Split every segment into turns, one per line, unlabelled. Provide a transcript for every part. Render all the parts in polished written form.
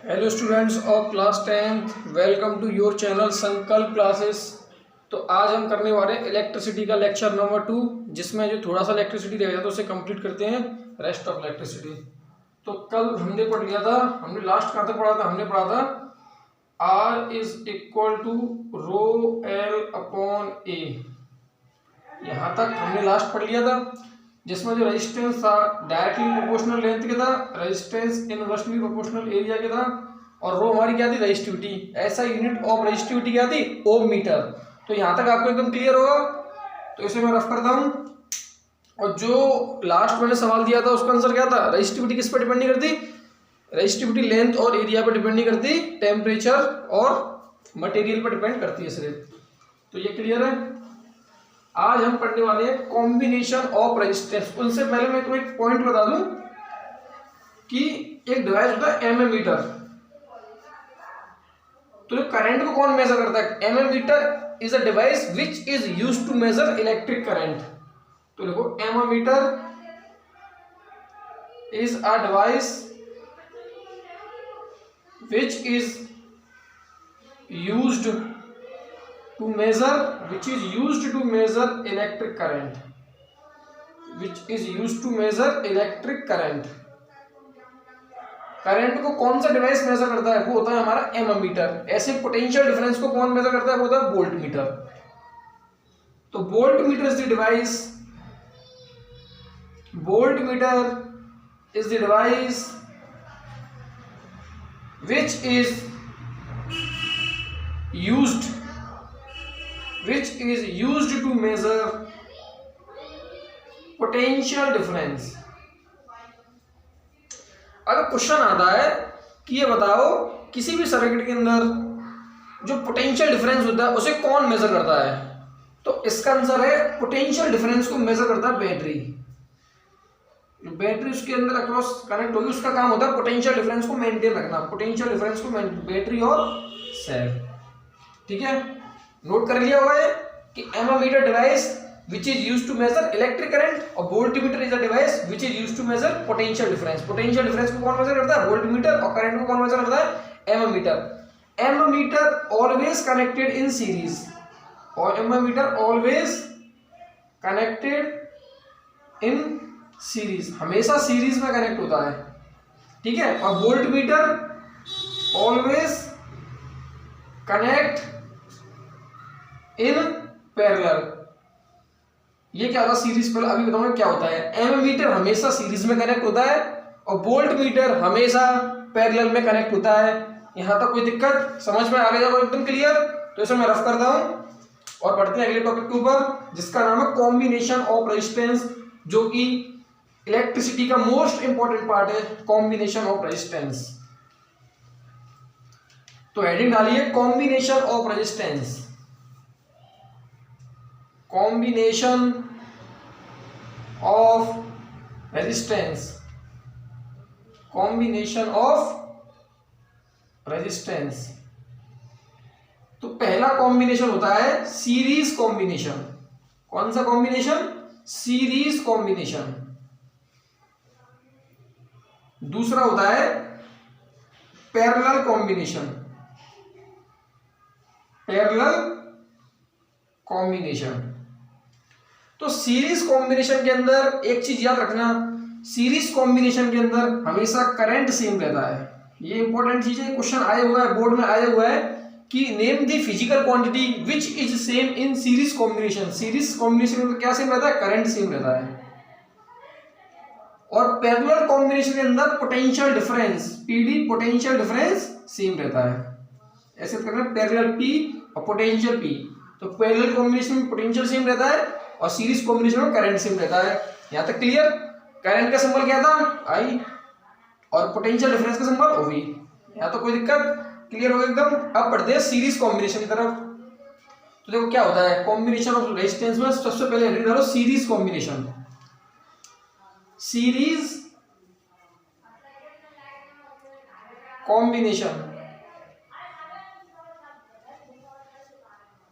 Hello students of class 10th, welcome to your channel Sankalp classes. तो आज हम करने वाले हैं इलेक्ट्रिसिटी का लेक्चर नंबर 2, जिसमें जो थोड़ा सा इलेक्ट्रिसिटी रह जाता है उसे कंप्लीट करते हैं रेस्ट ऑफ इलेक्ट्रिसिटी। तो कल हमने पढ़ लिया था, हमने लास्ट कहाँ तक पढ़ा था? हमने पढ़ा था R is equal to rho L upon A. यहाँ तक हमने लास्ट पढ़ लिया था, जिसमें जो रेजिस्टेंस था डायरेक्टली प्रोपोर्शनल लेंथ के था, रेजिस्टेंस इनवर्सली प्रोपोर्शनल एरिया के था, और रो हमारी क्या थी? रेजिस्टिविटी। ऐसा यूनिट ऑफ रेजिस्टिविटी क्या थी? ओम मीटर। तो यहाँ तक आपको एकदम क्लियर होगा। तो इसे मैं रफ करता हूँ। और जो लास्ट मैंने सवाल दिया था उसका आंसर क्या था? रेजिस्टिविटी किस पर डिपेंड नहीं करती? रेजिस्टिविटी लेंथ और एरिया पर डिपेंड नहीं करती, टेम्परेचर और मटेरियल पर डिपेंड करती है सिर्फ। तो ये क्लियर है। आज हम पढ़ने वाले हैं कॉम्बिनेशन ऑफ रेजिस्टेंस। उनसे पहले मैं तुम्हें एक पॉइंट बता दूं कि एक डिवाइस होता है एमएमीटर। तो करंट को कौन मेजर करता है? Ammeter is a device which is used to measure electric current. तो देखो, ammeter is a device which is used to measure, which is used to measure electric current, which is used to measure electric current। Current को कौन सा device major करता है? वो होता है हमारा एममीटर। ऐसे पोटेंशियल डिफरेंस को कौन मेजर करता है? वो होता है वोल्ट मीटर। तो volt meter is the device, volt meter is the device which is used to measure potential difference। अगर क्वेश्चन आता है कि ये बताओ किसी भी सर्किट के अंदर जो पोटेंशियल डिफरेंस होता है उसे कौन मेजर करता है, तो इसका आंसर है पोटेंशियल डिफरेंस को मेजर करता है बैटरी। जो बैटरी उसके अंदर अक्रॉस कनेक्ट होगी उसका काम होता है पोटेंशियल डिफरेंस को मेंटेन रखना, पोटेंशियल डिफरेंस को बैटरी और सेल। ठीक है, नोट कर लिया होगा ये कि ammeter device which is used to measure electric current, और voltmeter is a device which is used to measure potential difference. Potential difference को कौन मेजर करता है? वोल्टमीटर। और करंट को कौन मेजर करता है? Ammeter. Ammeter always connected in series, और ammeter always connected in series, हमेशा सीरीज में कनेक्ट होता है। ठीक है, और voltmeter always connect in parallel. ये क्या होता है? Series parallel. अभी बताऊंगा क्या होता है। एममीटर हमेशा सीरीज में कनेक्ट होता है और वोल्टमीटर हमेशा पैरेलल में कनेक्ट होता है। यहां तक कोई दिक्कत? समझ में आ गया होगा एकदम क्लियर। तो इसे मैं रफ करता हूं और पढ़ते हैं अगले टॉपिक के ऊपर, जिसका नाम है कॉम्बिनेशन ऑफ रेजिस्टेंस, जो कि इलेक्ट्रिसिटी का मोस्ट इंपॉर्टेंट पार्ट है, कॉम्बिनेशन ऑफ रेजिस्टेंस। तो हेडिंग डालिए combination of resistance. Combination of resistance, combination of resistance. तो पहला कॉम्बिनेशन होता है सीरीज कॉम्बिनेशन। कौन सा कॉम्बिनेशन? Series combination. दूसरा होता है पैरेलल कॉम्बिनेशन, पैरेलल कॉम्बिनेशन। तो सीरीज कॉम्बिनेशन के अंदर एक चीज याद रखना, सीरीज कॉम्बिनेशन के अंदर हमेशा करंट सेम रहता है। ये इंपॉर्टेंट चीज है, क्वेश्चन आया हुआ है, बोर्ड में आया हुआ है कि name the physical quantity which is same in series combination. Series combination में क्या सेम रहता है? करंट सेम रहता है। और पैरेलल कॉम्बिनेशन के अंदर potential difference, PD, potential difference same रहता है। ऐसे करना, पैरेलल पी और पोटेंशियल पी। तो पैरेलल कॉम्बिनेशन में पोटेंशियल सेम रहता है और सीरीज कॉम्बिनेशन में करंट सेम रहता है। यहां तक क्लियर? करंट का सिंबल क्या था? आई, और पोटेंशियल डिफरेंस का सिंबल ओवी। यहां तो कोई दिक्कत? क्लियर हो एकदम। अब पढ़ते हैं सीरीज कॉम्बिनेशन की तरफ। तो देखो क्या होता है कॉम्बिनेशन ऑफ रेजिस्टेंस में। सबसे पहले हेडिंग डालो series combination. Series combination,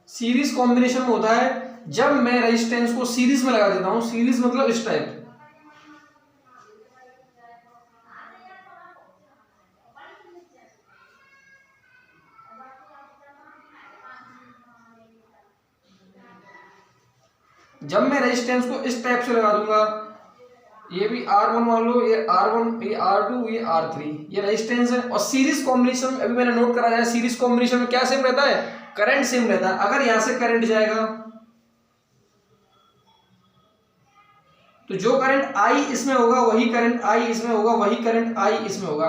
series combination में होता है जब मैं रेजिस्टेंस को सीरीज में लगा देता हूं। सीरीज मतलब इस टाइप, जब मैं रेजिस्टेंस को इस टाइप से लगा दूंगा, ये भी R1 मान लो, ये R1, ये R2, ये R3, ये रेजिस्टेंस है। और सीरीज कॉम्बिनेशन अभी मैंने नोट करा है, सीरीज कॉम्बिनेशन में क्या सेम रहता है, करंट सेम रहता है। अगर यहां से करंट जाएगा तो जो करंट I इसमें होगा वही करंट I इसमें होगा, वही करंट I इसमें होगा।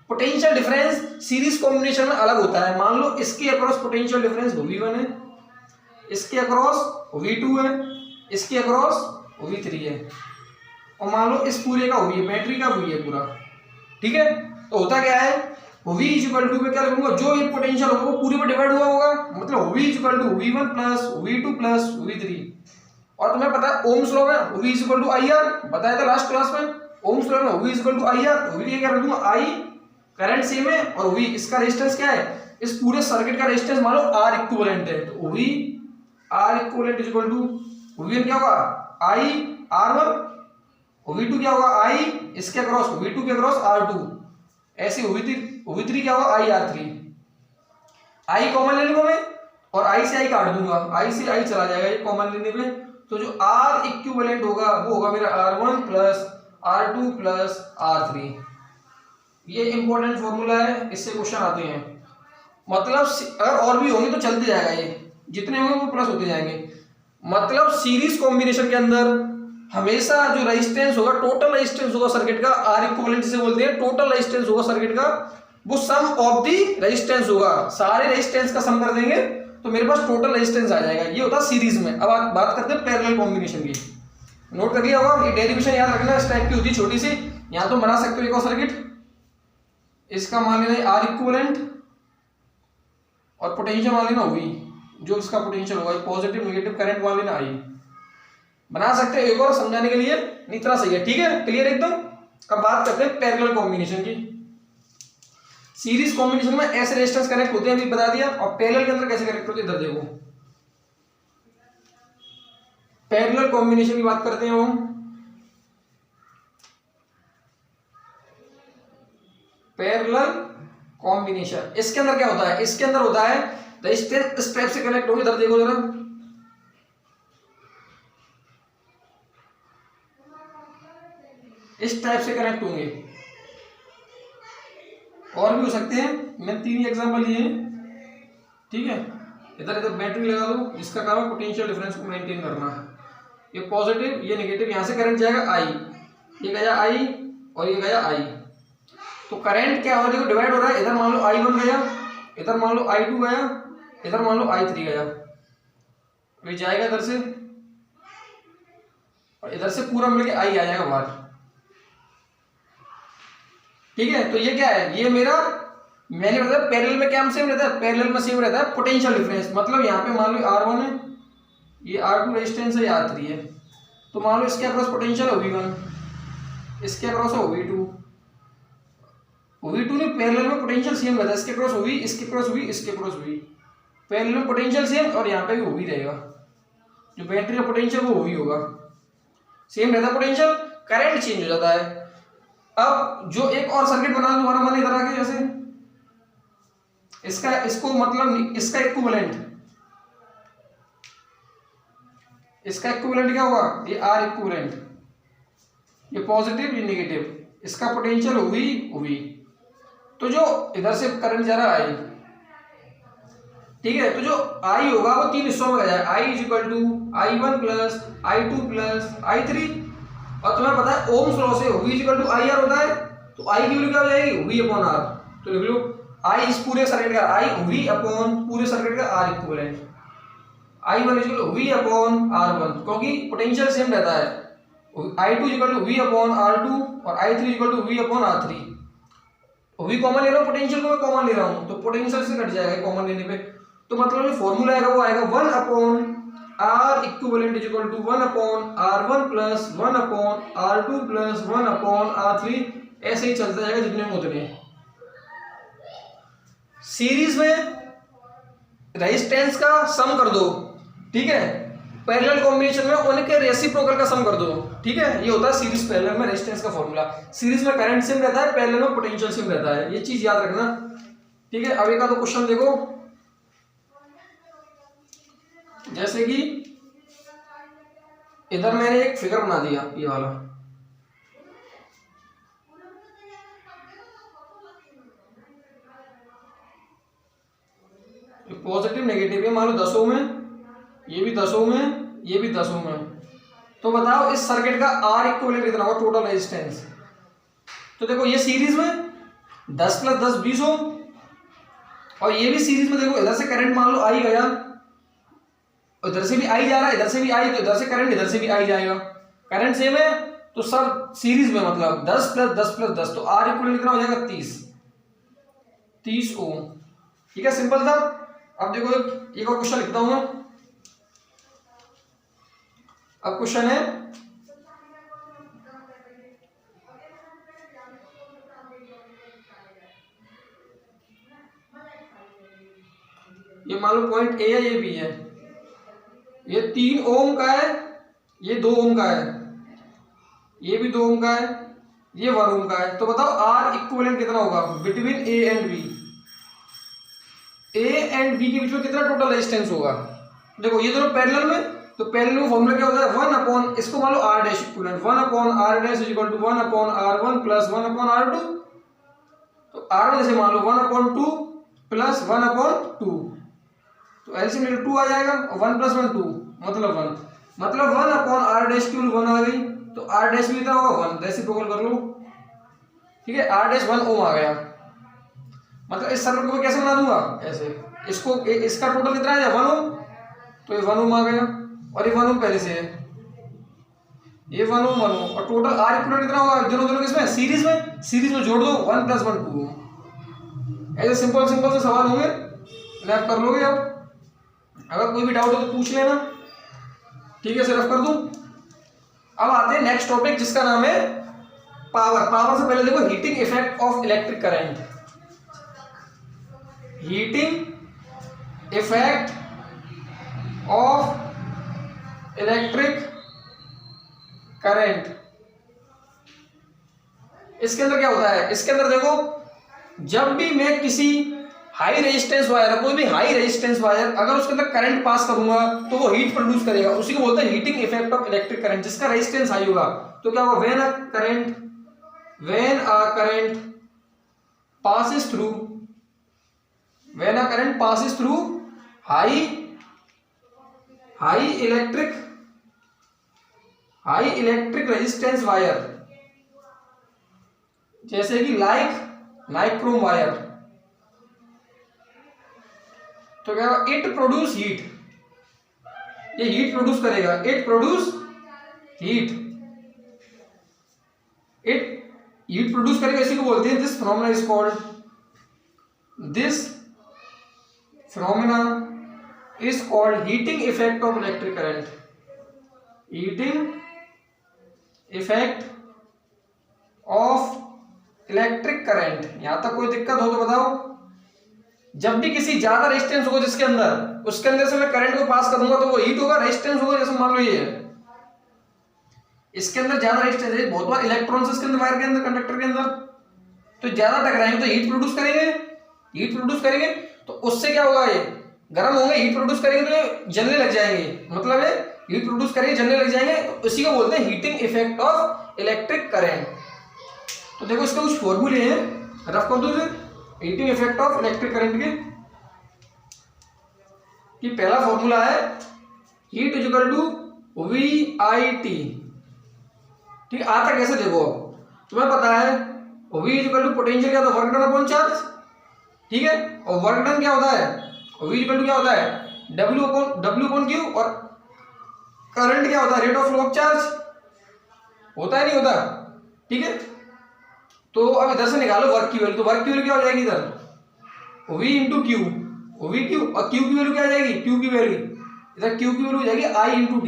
पोटेंशियल डिफरेंस सीरीज कॉम्बिनेशन में अलग होता है। मान लो इसके अक्रॉस पोटेंशियल डिफरेंस V1 है, इसके अक्रॉस V2 है, इसके अक्रॉस V3 है, और मान लो इस पूरे का V है, बैटरी का V है पूरा, ठीक है। तो होता क्या है, V इक्वल टू में क्या लिखूंगा, जो ये पोटेंशियल होगा वो पूरे में डिवाइड हुआ होगा, मतलब V equal to V1 plus V2 plus V3। और तुम्हें पता है ओम्स लॉ में V इक्वल टू IR, बताया था लास्ट क्लास में। ओम्स लॉ में V equal to IR, V क्या रख दूंगा, I करंट सेम है और V इसका रेजिस्टेंस क्या है, इस पूरे सर्किट का रेजिस्टेंस मान लो R इक्विवेलेंट है, तो V R equivalent is equal to V क्या होगा I R1, V2 क्या होगा I इसके अक्रॉस V2 के अक्रॉस R2, ऐसे V3 क्या होगा I R3। I कॉमन ले लूंगा मैं और I से I काट दूंगा, I से I चला जाएगा ये कॉमन लेने पे, तो जो R इक्विवेलेंट होगा वो होगा मेरा R1 plus R2 plus R3। ये इंपॉर्टेंट फॉर्मूला है, इससे क्वेश्चन आते हैं। मतलब अगर और भी होंगे तो चलते जाएगा, ये जितने होंगे वो प्लस होते जाएंगे। मतलब सीरीज कॉम्बिनेशन के अंदर हमेशा जो रेजिस्टेंस होगा, टोटल रेजिस्टेंस होगा सर्किट का, R इक्विवेलेंट जिसे बोलते हैं, टोटल रेजिस्टेंस होगा सर्किट का, वो सम ऑफ दी रेजिस्टेंस होगा। सारे रेजिस्टेंस का सम कर देंगे तो मेरे पास टोटल रेजिस्टेंस आ जाएगा। ये होता है सीरीज में। अब बात करते हैं पैरेलल कॉम्बिनेशन की। नोट कर लिया होगा, ये डेरिवेशन याद रखना, इस टाइप की होती है छोटी सी। यहां तो बना सकते हो एक और सर्किट, इसका मान लेना R इक्विवेलेंट और पोटेंशियल मान लेना V, जो इसका पोटेंशियल होगा पॉजिटिव नेगेटिव करंट मान लेना I। बना सकते हो एक और समझाने के लिए, इतना सही है, ठीक है, क्लियर एकदम। अब बात करते हैं पैरेलल कॉम्बिनेशन की। सीरीज कॉम्बिनेशन में ऐसे रेजिस्टेंस कनेक्ट होते हैं, अभी बता दिया। और पैरेलल के अंदर कैसे कनेक्ट होते हैं इधर देखो। पैरेलल कॉम्बिनेशन की बात करते हैं हम। पैरेलल कॉम्बिनेशन, इसके अंदर क्या होता है, इसके अंदर होता है रेजिस्टेंस इस टाइप से कनेक्ट होंगे, इधर देखो जरा, इस टाइप से कनेक्ट होंगे। और भी हो सकते हैं, मैंने 3 एग्जांपल लिए, ठीक है। इधर इधर बैटरी लगा दो, इसका काम है पोटेंशियल डिफरेंस को मेंटेन करना। ये पॉजिटिव ये नेगेटिव, यहां से करंट जाएगा I, ये गया I और ये गया I। तो करंट क्या हो, देखो डिवाइड हो रहा है। इधर मान लो I1 गया, इधर मान लो I2 गया, इधर मान लो I3 गया, ये जाएगा इधर से और इधर से पूरा मिलके I आ जाएगा बाहर, ठीक है। तो ये क्या है, ये मेरा, मैंने बताया पैरेलल में क्या सेम रहता है, पैरेलल में सेम रहता है पोटेंशियल डिफरेंस। मतलब यहाँ पे मान लो R1 है, ये R2 रेजिस्टेंस है, ये R3 है, तो मान लो इसके अक्रॉस पोटेंशियल है V1, इसके अक्रॉस है V2। V2 नहीं, पैरेलल में पोटेंशियल सेम रहता है, इसके क्रॉस V, इसके क्रॉस V, इसके क्रॉस V, पैरेलल में पोटेंशियल सेम, और यहाँ पे भी V रहेगा, जो बैटरी का पोटेंशियल वो V होगा, सेम रहता है पोटेंशियल। करंट चेंज हो जाता है। अब जो एक और सर्किट बना तुम्हारा मन इधर आके, जैसे इसका, इसको मतलब इसका इक्विवेलेंट, इसका इक्विवेलेंट क्या होगा, ये R इक्विवेलेंट, ये पॉजिटिव ये नेगेटिव, इसका पोटेंशियल V। तो जो इधर से करंट जा रहा है I, ठीक है, तो जो I होगा वो 3 हिस्सों में गया है। I is equal to I1 plus I2 plus I3। और तुम्हें पता है ओम्स लॉ से V is equal to IR होता है, तो I की वैल्यू क्या हो जाएगी, V अपॉन R। तो लिख लो I इस पूरे सर्किट का I, V अपॉन पूरे सर्किट का R equivalent, I1 is equal to V upon R1, क्योंकि पोटेंशियल सेम रहता है। I2 is equal to V upon R2 और I3 is equal to V upon R3। V common ले रहा हूँ, potential को मैं कॉमन ले रहा हूँ, तो पोटेंशियल से कट जाएगा कॉमन लेने पे। तो मतलब जो फॉर्मूला आएगा वो आएगा 1 upon R equivalent is equal to 1 upon R1 plus 1 upon R2 plus 1 upon R3। ऐसे ही चलता जाएगा जितने में उतने। सीरीज में रेजिस्टेंस का सम कर दो, ठीक है। पैरेलल कॉम्बिनेशन में उनके रेसिप्रोकल का सम कर दो, ठीक है। ये होता है सीरीज पैरेलल में रेजिस्टेंस का फॉर्मूला। सीरीज में करंट सेम रहता है, पैरेलल में पोटेंशियल सेम रहता है, ये चीज याद रखना, ठीक है। अब एक आधा क्वेश्चन देखो, जैसे कि इधर मैंने एक फिगर बना दिया ये वाला, पॉजिटिव नेगेटिव है, मान लो 10 ओम है, ये भी 10 ओम है, ये भी 10 ओम है। तो बताओ इस सर्किट का आर इक्विवेलेंट कितना होगा, टोटल रेजिस्टेंस। तो देखो ये सीरीज में 10 + 10 20 ओम, और ये भी सीरीज में। देखो इधर से करंट मान लो आई गया, इधर से भी आई जा रहा है, इधर से भी आई, तो इधर से करंट इधर से भी आई जाएगा, करंट सेम है तो सब सीरीज में, मतलब 10 + 10 + 10, तो आर इक्विवेलेंट कितना हो जाएगा 30 ओम। ठीक है, सिंपल था। अब देखो एक और क्वेश्चन लिखता हूं मैं। अब क्वेश्चन है ये, मान लो पॉइंट ए है, ये बी है, ये 3 ओम का है, ये 2 ओम का है, ये भी 2 ओम का है, ये 1 ओम का है। तो बताओ आर इक्विवेलेंट कितना होगा between A and B. A and B के बीच में कितना टोटल रेजिस्टेंस होगा। देखो ये दोनों पैरेलल में, तो पैरेलल में फॉर्मूला क्या होता है 1 / इसको मान लो R dash equivalent, 1/r dash = 1/r1 + 1/r2। तो r1 जैसे मान लो 1/2 + 1/2, तो एलसीएम ले लो 2 आ जाएगा, और 1 + 1 2 मतलब 1, मतलब 1/r डैश की 1 आ गई। तो r डैश भी कितना होगा 1, रेसिप्रोकल कर लो। ठीक है, r डैश 1 ओम आ गया। मतलब इस सर्कल को मैं कैसे बना दूंगा, ऐसे, इसको इसका टोटल कितना है 1 ओम, तो ये 1 ओम आ गया, और ये 1 ओम पहले से है, ये 1 ओम 1 ओम, और टोटल आर इक्विवेलेंट कितना होगा, दोनों दोनों किसमें, सीरीज में, सीरीज में जोड़ दो, 1 + 1 2 ओम। ऐसे सिंपल से सवाल होंगे, लैप कर लोगे। अब अगर कोई भी डाउट हो तो पूछ लेना। ठीक है, सिर्फ कर दूं। अब आते हैं नेक्स्ट टॉपिक जिसका नाम है पावर। पावर से पहले देखो heating effect of electric current. Heating effect of electric current, इसके अंदर क्या होता है, इसके अंदर देखो जब भी मैं किसी हाई रेजिस्टेंस वायर, कोई भी हाई रेजिस्टेंस वायर, अगर उसके अंदर करंट पास करूंगा तो वो हीट प्रोड्यूस करेगा, उसी को बोलते हैं heating effect of electric current. जिसका रेजिस्टेंस हाई होगा तो क्या होगा, when a current passes through high electric resistance wire, जैसे कि लाइक नाइक्रोम वायर, तो क्या होगा, इट प्रोड्यूस हीट, ये हीट प्रोड्यूस करेगा, इट प्रोड्यूस हीट करेगा, इसी को बोलते हैं, this phenomena is called heating effect of electric current। Heating effect of electric current. यहां तक कोई दिक्कत हो तो बताओ। जब भी किसी ज्यादा रेजिस्टेंस होगा जिसके अंदर, उसके अंदर से मैं करंट को पास करूंगा तो वो हीट होगा, रेजिस्टेंस होगा। जैसे मान लो ये है, इसके अंदर ज्यादा रेजिस्टेंस है, बहुत बार इलेक्ट्रॉन्स इसके अंदर, वायर के अंदर, कंडक्टर के अंदर, तो ज्यादा टकराएंगे तो हीट प्रोड्यूस करेंगे, तो उससे क्या होगा, ये गर्म होंगे, हीट प्रोड्यूस करेंगे तो ये जलने लग जाएंगे, मतलब ये हीट प्रोड्यूस करेंगे, जलने लग जाएंगे, तो इसी को बोलते हैं heating effect of electric current. तो देखो इसके कुछ फॉर्मूले हैं, रफ कर दो heating effect of electric current के। कि पहला फॉर्मूला है हीट इक्वल टू VIT। ठीक है, आता कैसे देखो, तुम्हें पता है V इक्वल टू पोटेंशियल क्या होता है, वर्क डन अपॉन चार्ज। ठीक है, और वर्क डन क्या होता है, V इक्वल टू क्या होता है, W अपॉन Q, और करंट क्या होता है, rate of flow of charge. होता है नहीं होता। ठीक है, तो अब इधर से निकालो वर्क की वैल्यू, तो वर्क की वैल्यू क्या हो जाएगी इधर, V इंटू क्यू, VQ, और Q की वैल्यू क्या आ जाएगी, Q की वैल्यू इधर, Q की वैल्यू हो जाएगी I इंटू T,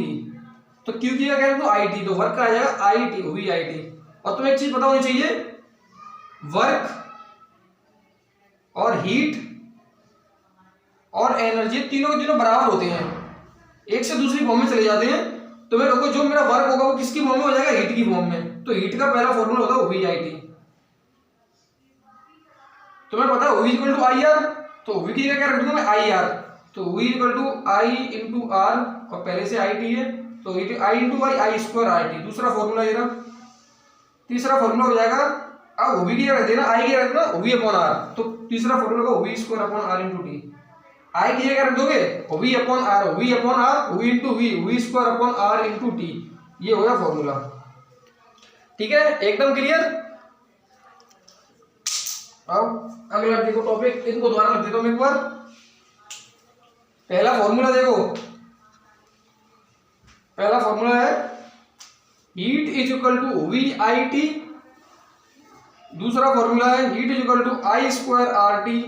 तो Q की क्या तो IT, तो वर्क का आ जाएगा IT, VIT। और तुम्हें एक चीज पता होनी चाहिए, वर्क और हीट और एनर्जी तीनों के तीनों बराबर होते हैं, एक से दूसरी फॉर्म में चले जाते हैं। तो मैं देखो जो मेरा वर्क होगा वो किसकी फॉर्म में हो जाएगा, हीट की फॉर्म में। तो हीट का पहला फॉर्मूला होता है VIT। तुम्हें पता है V इक्वल टू IR, तो V की क्या रख दूंगा मैं, IR, तो V equal to I into R, और पहले से IT है, तो I into I, I square R T, दूसरा फॉर्मूला ये रहा। तीसरा फॉर्मूला हो जाएगा, अब ओवी की रख देना, आई की रख देना ओवी अपॉन आर, तो तीसरा फॉर्मूला होगा V square upon R into T. I की जगह रख दोगे V upon R, V upon R, V into V, V square upon R into T, ये हो गया फॉर्मूला। ठीक है, एकदम क्लियर। अब अगला देखो टॉपिक, इनको दोबारा लिख देता हूं एक बार। पहला फॉर्मूला देखो, पहला फॉर्मूला है heat is equal to OV I T, दूसरा फॉर्मूला है heat is equal to I square R T,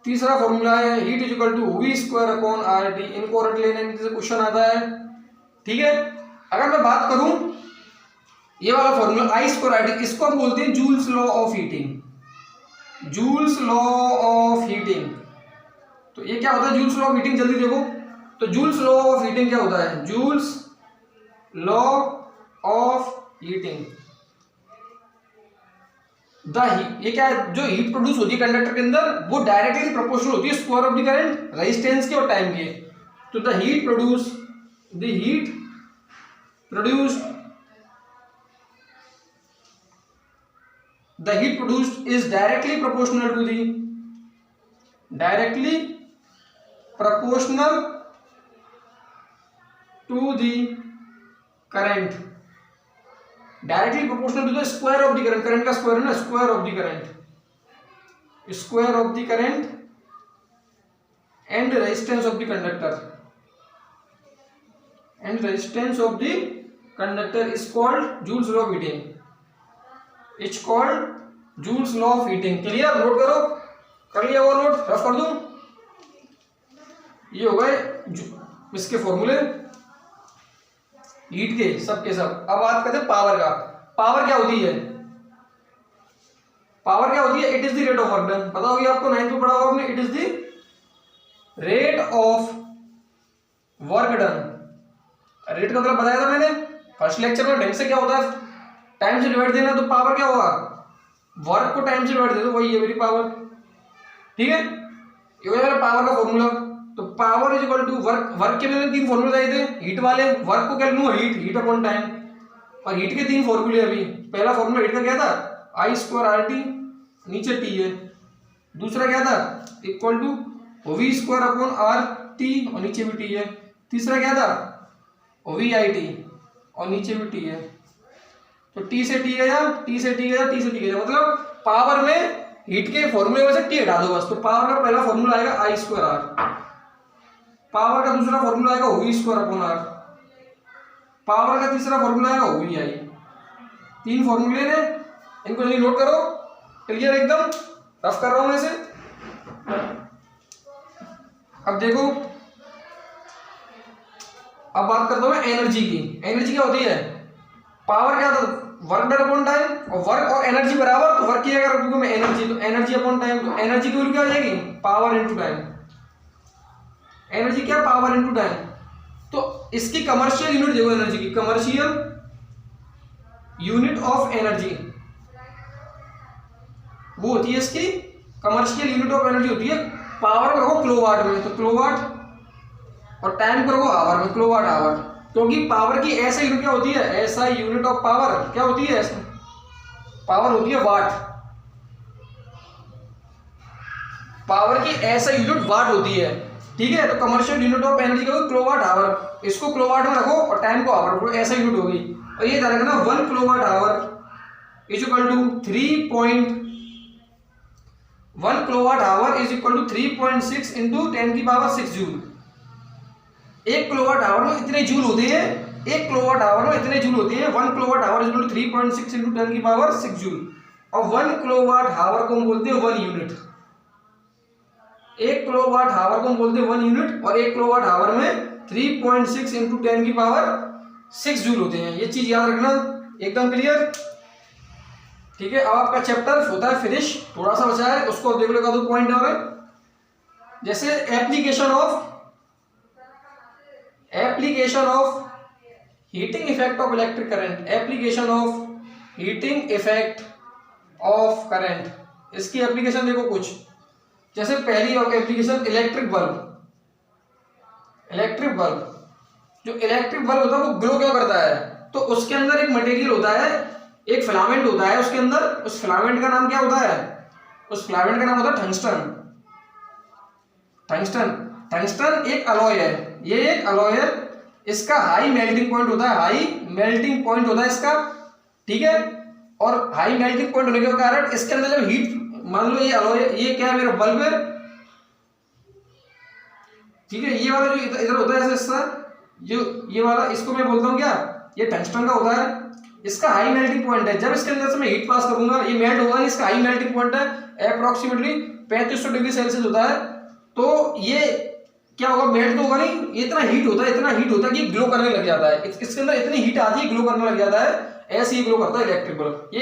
तीसरा फॉर्मूला है heat is equal to OV square upon R T. इनको रट लेने से क्वेश्चन आता है। ठीक है, अगर मैं बात करूं ये वाला formula I square R T, इसको हम बोलते हैं joules law of heating. Joules law of heating, तो ये क्या होता है जूल्स लॉ ऑफ हीटिंग, जल्दी देखो। तो जूल्स लॉ ऑफ हीटिंग क्या होता है, जूल्स लॉ ऑफ हीटिंग, ये क्या है, जो हीट प्रोड्यूस होती है कंडक्टर के अंदर वो डायरेक्टली प्रोपोर्शनल होती है square of the current, resistance के और टाइम के। तो the heat produced is directly proportional to the current, directly proportional to the square of the current, current का स्क्वायर है ना, square of the current, square of the current and resistance of the conductor, and resistance of the conductor is called Joule's law of heating, is called Joule's law of heating. Clear, note करो, कर लिया वो note, rough कर दूं। ये हो गए इसके फॉर्मूले हीट के सब के सब। अब बात करते हैं पावर का। पावर क्या होती है, पावर क्या होती है, it is the rate of work done, पता होगी आपको, 9th में पढ़ा होगा आपने, it is the rate of work done. Rate का मतलब बताया था मैंने फर्स्ट लेक्चर में, ढंग से क्या होता है, टाइम से डिवाइड देना, तो पावर क्या होगा, वर्क को टाइम से डिवाइड दे दो, वही है मेरी पावर। ठीक है, ये हो जाएगा पावर का फॉर्मूला। तो power is equal to work, work के मैंने 3 फॉर्मूले दिए थे हीट वाले, वर्क को क्या लूंगा हीट अपॉन टाइम, और हीट के 3 फॉर्मूले अभी। पहला फॉर्मूला हीट का क्या था, आई स्क्वायर आर टी, नीचे टी है। दूसरा क्या था, equal to OV square upon R T, और नीचे भी टी है। तीसरा क्या था, ओवी आई टी, और नीचे भी टी है। तो टी से टी गया, टी से टी गया, टी से टी गया, मतलब पावर में हीट के फॉर्मूले में से टी हटा दो बस। तो पावर का पहला फॉर्मूला आएगा आई स्क्वायर आर, पावर का दूसरा फॉर्मूला आएगा ओवी स्क्वायर अपॉन आर, पावर का तीसरा फॉर्मूला आएगा ओवी आई। 3 फॉर्मूले ने, इनको जल्दी नोट करो। क्लियर, एकदम रफ कर रहा हूं मैं इसे। अब देखो, अब बात करता हूं मैं एनर्जी की। एनर्जी क्या होती है, पावर क्या था, वर्क डन अपॉन टाइम, और वर्क और एनर्जी बराबर, तो वर्क की अगर रखूंगा मैं एनर्जी, तो एनर्जी अपॉन टाइम, तो एनर्जी की वैल्यू क्या हो जाएगी, पावर इनटू टाइम। एनर्जी क्या, पावर इनटू टाइम। तो इसकी कमर्शियल यूनिट देखो, एनर्जी की कमर्शियल यूनिट ऑफ एनर्जी वो होती है, इसकी कमर्शियल यूनिट ऑफ एनर्जी होती है, पावर को रखो किलोवाट में, तो किलोवाट, और टाइम को रखो आवर में, किलोवाट आवर। क्योंकि पावर की ऐसा यूनिट क्या होती है, ऐसा यूनिट ऑफ पावर क्या होती है, पावर होती है वाट, पावर की ऐसा यूनिट वाट होती है। ठीक है, तो कमर्शियल यूनिट ऑफ एनर्जी का किलोवाट आवर, इसको किलोवाट में रखो और टाइम को आवर रखो, ऐसा यूनिट होगी। और ये ध्यान रखना 1 kilowatt hour is equal to 1 kilowatt hour is equal to 3.6 into 10 की पावर 6 जूल। 1 किलोवाट आवर में इतने जूल होते हैं, 1 किलोवाट आवर में इतने जूल होते हैं। 1 kilowatt hour is equal to 3.6 into 10 की पावर 6 जूल। और 1 किलोवाट आवर को हम बोलते हैं 1 यूनिट। 1 किलोवाट आवर को हम बोलते हैं 1 यूनिट, और 1 किलोवाट आवर में 3.6 इंटू 10 की पावर 6 जूल होते हैं। ये चीज याद रखना, एकदम क्लियर। ठीक है, अब आपका चैप्टर होता है फिनिश, थोड़ा सा बचा है, उसको देख लो, 2 पॉइंट और है। जैसे application of heating effect of electric current, application of heating effect of current. इसकी एप्लीकेशन देखो कुछ, जैसे पहली एप्लीकेशन इलेक्ट्रिक बल्ब। जो इलेक्ट्रिक बल्ब होता है वो ग्लो क्यों करता है? तो उसके अंदर एक मटेरियल होता है, एक फिलामेंट होता है उसके अंदर। उस फिलामेंट का नाम क्या होता है? उस फिलामेंट का नाम होता है टंगस्टन। टंगस्टन टंगस्टन एक अलॉय है, ये एक अलॉय है। इसका हाई मेल्टिंग पॉइंट होता है, हाई मेल्टिंग पॉइंट होता है इसका, ठीक है। और हाई मेल्टिंग पॉइंट होने के कारण इसके अंदर जब हीट, मान लो ये अलॉय, ये क्या है, मेरा बल्ब है, ठीक है। ये वाला जो इधर होता है ऐसा, जो ये वाला, इसको मैं बोलता हूँ क्या, ये टंगस्टन का होता है। इसका हाई मेल्टिंग पॉइंट है, जब इसके अंदर से मैं हीट पास करूंगा ये मेल्ट होगा नहीं। इसका हाई मेल्टिंग पॉइंट है अप्रोक्सीमेटली 3500 डिग्री सेल्सियस होता है। तो ये क्या होगा, मेल्ट तो होगा नहीं, ये इतना हीट होता है, इतना हीट होता है कि ग्लो करने लग जाता है। इसके अंदर इतनी हीट आती है, ग्लो करने लग जाता है। ऐसे ही ग्लो करता है इलेक्ट्रिक बल्ब। ये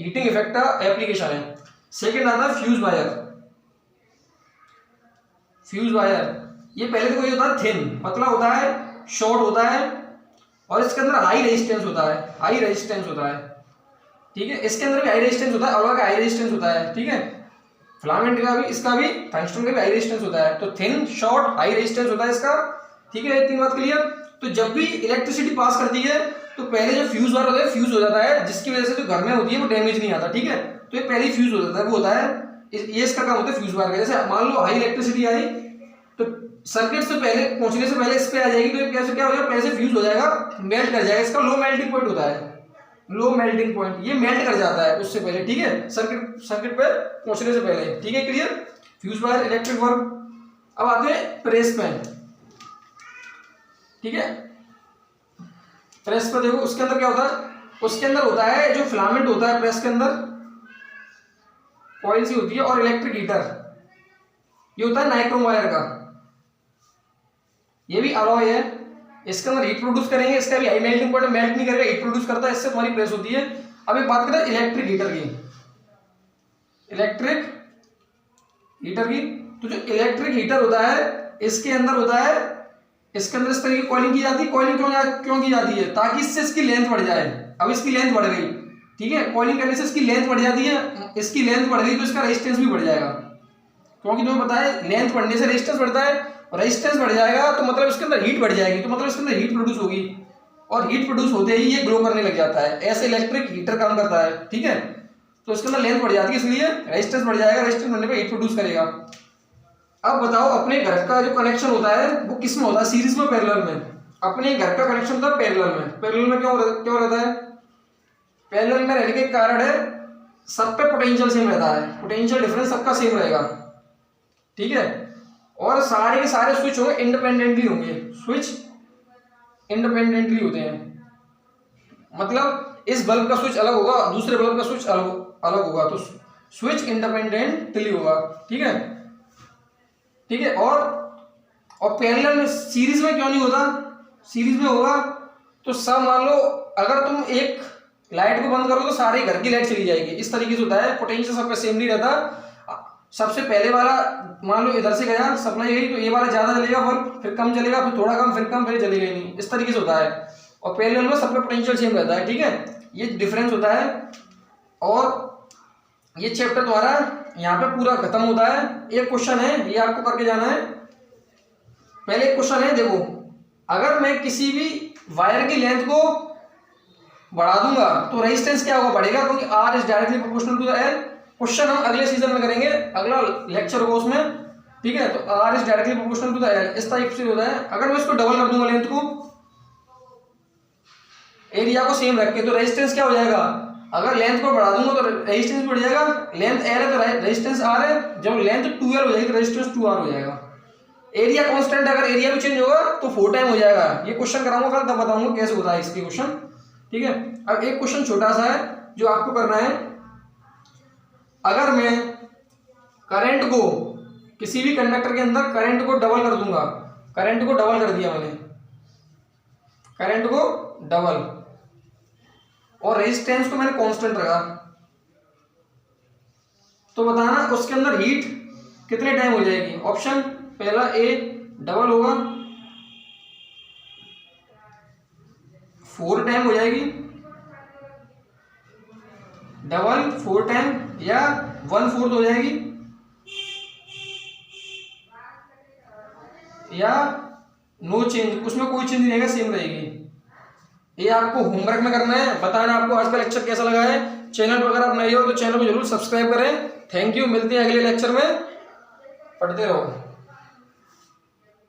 हीटिंग इफेक्ट का एप्लीकेशन है। सेकेंड आता है फ्यूज वायर। फ्यूज वायर ये पहले तो कोई होता है थिन, पतला होता है, शॉर्ट होता है, और इसके अंदर हाई रेजिस्टेंस होता है, हाई रेजिस्टेंस होता है, ठीक है। इसके अंदर भी हाई रेजिस्टेंस होता है, अलॉय का हाई रेजिस्टेंस होता है, ठीक है। फिलामेंट का भी, इसका भी, टंगस्टन का भी हाई रेजिस्टेंस होता है। तो थिन, शॉर्ट, हाई रेजिस्टेंस होता है इसका, ठीक है। तीन बात क्लियर। तो जब भी इलेक्ट्रिसिटी पास करती है तो पहले जो फ्यूज वायर होता है फ्यूज हो जाता है, जिसकी वजह से जो घर में होती है वो डैमेज नहीं आता, ठीक है। तो ये पहले ही फ्यूज हो जाता है, वो होता है, ये इसका काम होता है फ्यूज वायर का। जैसे मान लो हाई इलेक्ट्रिसिटी आई तो सर्किट से पहले पहुंचने से पहले इस पे आ जाएगी, तो ये कैसे क्या हो जाएगा, पहले से फ्यूज हो जाएगा, मेल्ट कर जाएगा। इसका लो मेल्टिंग पॉइंट होता है, लो मेल्टिंग पॉइंट, ये मेल्ट कर जाता है उससे पहले, ठीक है, सर्किट पे पहुंचने से पहले, ठीक है। Clear, fuse wire, electric work. अब आते हैं प्रेस पे, ठीक है। प्रेस पे देखो, उसके अंदर क्या होता है, उसके अंदर होता है जो फिलामेंट होता है प्रेस के अंदर, कॉइल सी होती है, और इलेक्ट्रिक हीटर, ये होता है नाइक्रोम वायर का। ये भी अलॉय है, इसके अंदर हीट प्रोड्यूस करेंगे, इसका भी हाई मेल्टिंग पॉइंट, मेल्ट नहीं करेगा, हीट प्रोड्यूस करता है, इससे हमारी प्रेस होती है। अब एक बात करें इलेक्ट्रिक हीटर की, इलेक्ट्रिक हीटर की। तो जो इलेक्ट्रिक हीटर होता है इसके अंदर होता है, इसके अंदर इस तरह की कॉइलिंग की जाती है। कॉइलिंग क्यों की जाती है? ताकि इससे इसकी लेंथ बढ़ जाए। अब इसकी लेंथ बढ़ गई, ठीक है, कॉइलिंग करने से इसकी लेंथ बढ़ जाती है, इसकी लेंथ बढ़ गई तो इसका रेजिस्टेंस भी बढ़ जाएगा, क्योंकि तुम्हें पता है लेंथ बढ़ने से रेजिस्टेंस बढ़ता है, और रेजिस्टेंस बढ़ जाएगा तो मतलब इसके अंदर हीट बढ़ जाएगी, तो मतलब इसके अंदर हीट प्रोड्यूस होगी, और हीट प्रोड्यूस होते ही ये ग्लो करने लग जाता है। ऐसे इलेक्ट्रिक हीटर काम करता है, ठीक है। तो इसके अंदर लेंथ बढ़ जाती है, इसलिए रेजिस्टेंस बढ़ जाएगा, रेजिस्टेंस बढ़ने पर हीट प्रोड्यूस करेगा। अब बताओ, अपने घर का जो कनेक्शन होता है वो किस में होता है, सीरीज में, पैरेलल में? अपने घर का कनेक्शन होता है पैरेलल में। पैरेलल में क्यों रहता है? पैरेलल में रहने के कारण है, सब पे पोटेंशियल सेम रहता है, पोटेंशियल डिफरेंस सबका सेम रहेगा, ठीक है। और सारे के सारे स्विच होंगे इंडिपेंडेंटली होंगे, स्विच इंडिपेंडेंटली होते हैं। मतलब इस बल्ब का स्विच अलग होगा, दूसरे बल्ब का स्विच अलग होगा, तो स्विच इंडिपेंडेंटली होगा, ठीक है, ठीक है। और पैरेलल में, सीरीज में क्यों नहीं होता? सीरीज में होगा तो सब, मान लो अगर तुम एक लाइट को बंद करो तो सारे घर की लाइट चली जाएगी, इस तरीके से होता है। पोटेंशियल सबका सेम नहीं रहता। सबसे पहले वाला मान लो इधर से गया सप्लाई गई, तो ये वाला ज्यादा चलेगा बल्ब, फिर कम चलेगा, फिर थोड़ा कम, फिर कम, फिर चलेगा ही नहीं, इस तरीके से होता है। और पैरेलल में सबका पोटेंशियल सेम रहता है, ठीक है, ये डिफरेंस होता है। और ये चैप्टर तुम्हारा यहाँ पे पूरा खत्म होता है। एक क्वेश्चन है, ये आपको करके जाना है। पहले एक क्वेश्चन है, देखो, अगर मैं किसी भी वायर की लेंथ को बढ़ा दूंगा तो रेजिस्टेंस क्या होगा, बढ़ेगा, क्योंकि R is directly proportional to the L. Question हम अगले सीजन में करेंगे, अगला लेक्चर होगा उसमें, ठीक है। तो R is directly proportional to the L, इस टाइप से होता है। अगर मैं इसको डबल कर दूंगा लेंथ को, एरिया को सेम रख के, तो रेजिस्टेंस क्या हो जाएगा, अगर लेंथ को बढ़ा दूंगा तो रेजिस्टेंस बढ़ जाएगा। लेंथ एल है तो रेजिस्टेंस आर है, जब लेंथ 2l हो जाएगी तो रेजिस्टेंस 2r हो जाएगा। एरिया कांस्टेंट, अगर एरिया भी चेंज होगा तो 4 टाइम हो जाएगा। ये क्वेश्चन कराऊंगा कल, तब बताऊंगा कैसे होता है इसके क्वेश्चन, ठीक है। अब एक क्वेश्चन छोटा सा है जो आपको करना है। अगर मैं करंट को, किसी भी कंडक्टर के अंदर करंट को डबल कर दूंगा, करंट को डबल कर दिया मैंने, करंट को डबल, और रेजिस्टेंस को मैंने कांस्टेंट रखा, तो बताना उसके अंदर हीट कितने टाइम हो जाएगी। ऑप्शन पहला ए डबल होगा, 4 टाइम हो जाएगी, डबल 4 टाइम, या 1/4 हो जाएगी, 1 नो चेंज, उसमें कोई चेंज नहीं रहेगा, सेम रहेगी। ये आपको होमवर्क में करना है, बताना आपको आज का लेक्चर कैसा लगा है। चैनल पर अगर आप नए हो तो चैनल को जरूर सब्सक्राइब करें। थैंक यू, मिलते हैं अगले लेक्चर में, पढ़ते रहो।